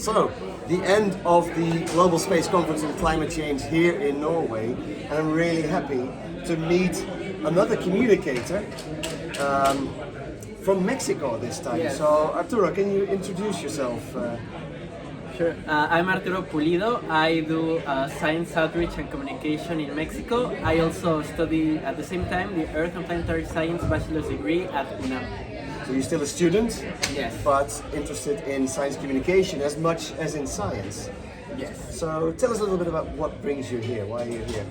So, the end of the Global Space Conference on Climate Change here in Norway, and I'm really happy to meet another communicator from Mexico this time. Yes. So, Arturo, can you introduce yourself? Sure. I'm Arturo Pulido. I do science outreach and communication in Mexico. I also study at the same time the Earth and Planetary Science bachelor's degree at UNAM. So you're still a student, Yes. but interested in science communication as much as in science. Yes. So tell us a little bit about what brings you here, why you're here.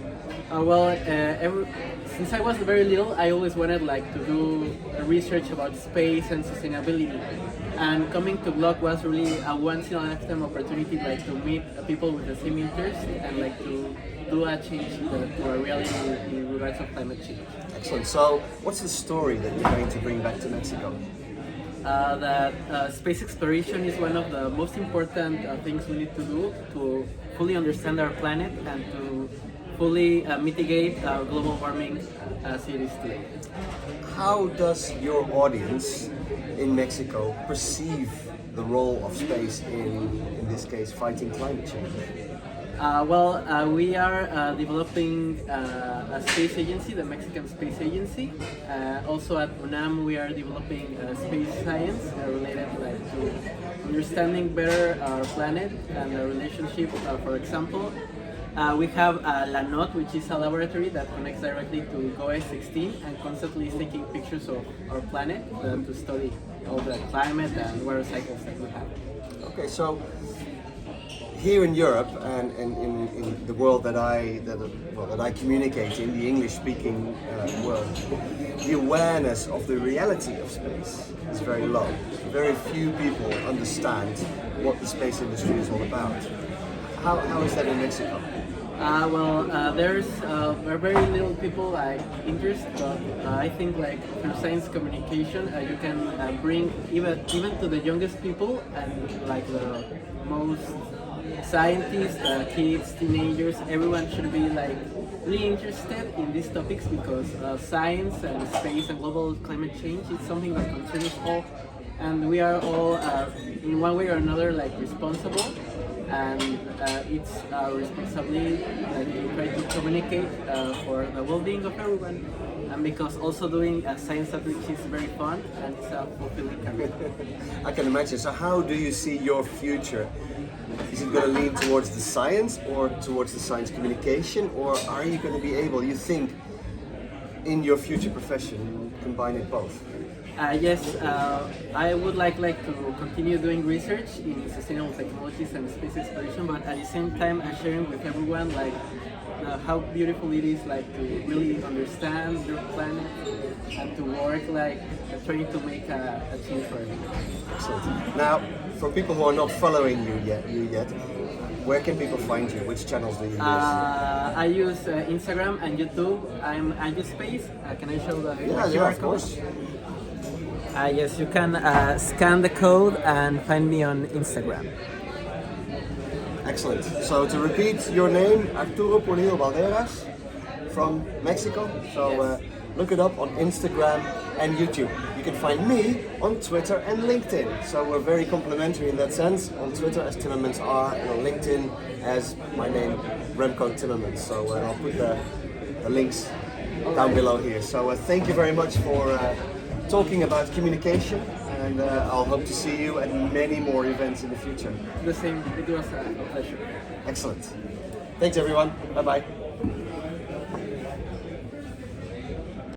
Since I was very little, I always wanted to do research about space and sustainability. And coming to Glock was really a once-in-a-lifetime opportunity, to meet people with the same interest and to do a change to a reality in regards of climate change. Excellent. So what's the story that you're going to bring back to Mexico? That space exploration is one of the most important things we need to do to fully understand our planet and to fully mitigate global warming as it is today. How does your audience in Mexico perceive the role of space in this case, fighting climate change? We are developing a space agency, the Mexican Space Agency. Also at UNAM, we are developing space science related to understanding better our planet and the relationship. For example, we have La Note, which is a laboratory that connects directly to GOES-16 and constantly is taking pictures of our planet to study all the climate and water cycles that we have. Okay, so here in Europe and in the world that I communicate in, the English-speaking world, the awareness of the reality of space is very low. Very few people understand what the space industry is all about. How is that in Mexico? There's very little people interest, but I think through science communication you can bring even to the youngest people and the most scientists, kids, teenagers, everyone should be really interested in these topics because science and space and global climate change is something that concerns all, and we are all in one way or another responsible. And it's our responsibility to try to communicate for the well-being of everyone, and because also doing science outreach is very fun and it's a fulfilling career. I can imagine. So how do you see your future? Is it going to lean towards the science or towards the science communication, or are you going to be able, you think, in your future profession, combine it both? Yes, I would like to continue doing research in sustainable technologies and space exploration, but at the same time sharing with everyone how beautiful it is to really understand your planet and to work trying to make a change for everyone. Excellent. Now, for people who are not following you yet, where can people find you? Which channels do you use? I use Instagram and YouTube. I use Space. Can I show the QR of code? course. Yes, you can scan the code and find me on Instagram. Excellent. So to repeat your name, Arturo Pulido Valderas from Mexico. So look it up on Instagram and YouTube. You can find me on Twitter and LinkedIn. So we're very complementary in that sense. On Twitter as Timmermans R, and on LinkedIn as my name, Remco Timmermans. So I'll put the links down below here. So thank you very much for talking about communication, and I'll hope to see you at many more events in the future. The same, it was a pleasure. Excellent. Thanks everyone. Bye bye.